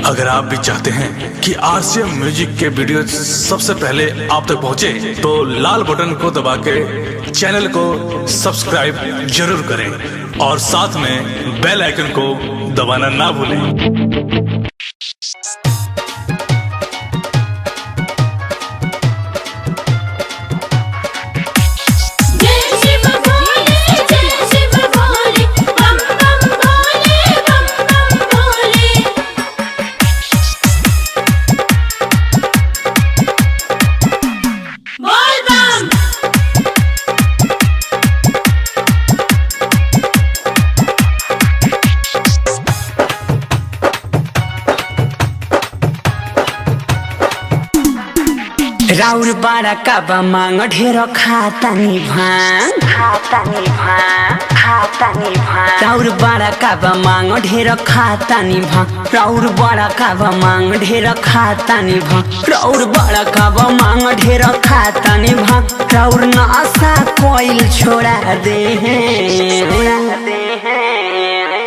अगर आप भी चाहते हैं कि आरसीएम म्यूजिक के वीडियो सबसे पहले आप तक पहुंचे, तो लाल बटन को दबा के चैनल को सब्सक्राइब जरूर करें और साथ में बेल आइकन को दबाना ना भूलें। राउर बाड़ा काबा मांग ढेर खाता नि भांग राउर बाड़ा काबा मांग ढेर खाता नि भांग राउर बाड़ा काबा मांग ढेर खाता नि भांग राउर बाड़ा काबा मांग ढेर खाता नि भांग राउर नशा कोइल छोड़ा दे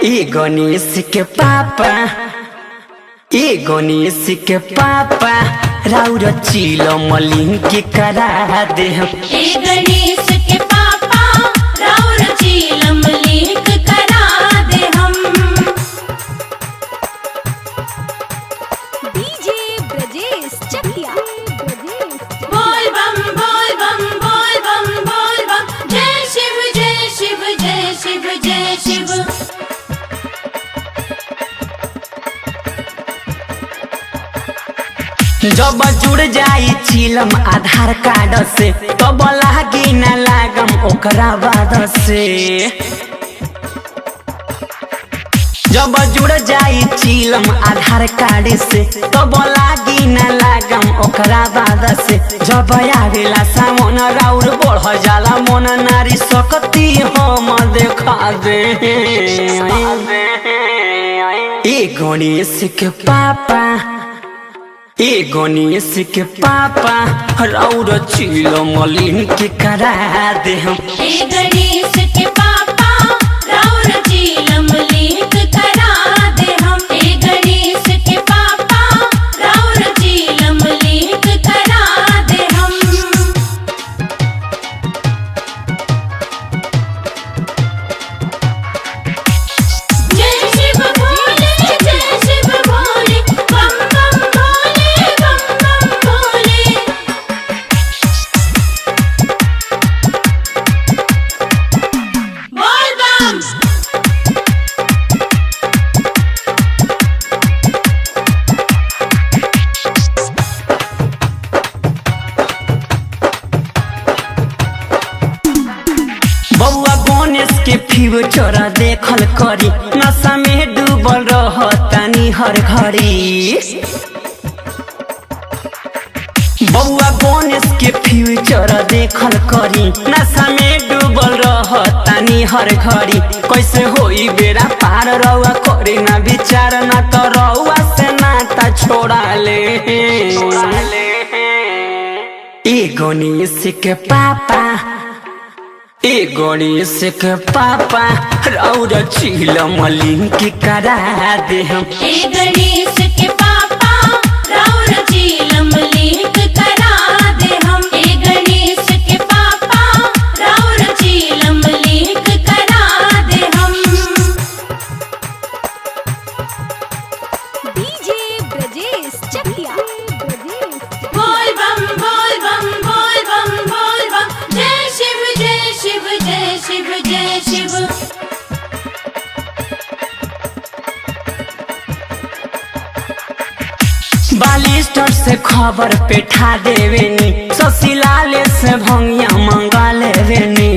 ई गणेश के पापा ए गणेश के पापा राउर चिलो मलिन के करा दे ए गणेश के पापा राउर चिलो मलिन के करा दे हम। डीजे ब्रजेश चकिया बोल बम बोल बम बोल बम बोल बम, जय शिव जय शिव जय शिव जय शिव। जब जुड़ जाई चिलम आधार कार्ड से तब लागी न लागम ओकरा बाद से। जब जुड़ जाई चिलम आधार कार्ड से तब लागी न लागम ओकरा बाद से। जब आवेला सामन राउर बढ़ जाला मन नारी सकती हम देखा दे ए गणेश के पापा ए गणेश के पापा राउर चिलो मलिन के करा दे हम। ए गणेश के पापा राउर चिलो मलिन के करा दे हम। ए गणेश के पापा राउर चिलो मलिन के करा दे हम। जय शिव भोले जय शिव भोले, बम बम भोले बम बम भोले। बोल बम बउआ गणेश के फ्यूचर देखल करी नशा में डूबल रहतानी हर घड़ी। बउआ गणेश के फ्यूचर देखल करी नशा में डूबल रहतानी हर घड़ी। कैसे होई बेरा पार रउआ करे ना विचार ना तो रउआ से नाता छोड़ा ले ए गणेश के पापा ए गणेश के पापा राउर चिलो मलिन के करा दे हम। ए गणेश के पापा राउर चिलो मलिन के करा दे हम। ए गणेश के पापा राउर चिलो मलिन के करा दे हम। डीजे ब्रजेश चकिया बोल बम बोल बम बोल बम बोल बम, जय शिव जय शिव जय शिव जय शिव। बालिस्टर से खबर पेठा देवेनी ससीलाले से भंगिया मंगा लेवेनी।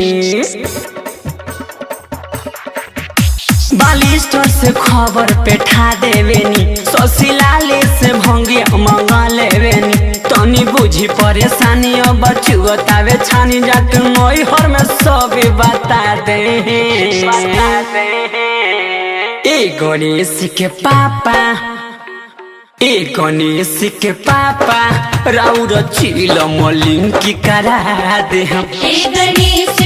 बालिस्टर से खबर पेठा देवेनी ससीलाले से भंगिया मंगा लेवेनी। तनी बुझी परेशानी अब चुगतावे छानी जात नई हर में सब बता दे ए गणेश के पापा ए गणेश के पापा राउर चिलो मलिन की करा दे हम। ए गणेश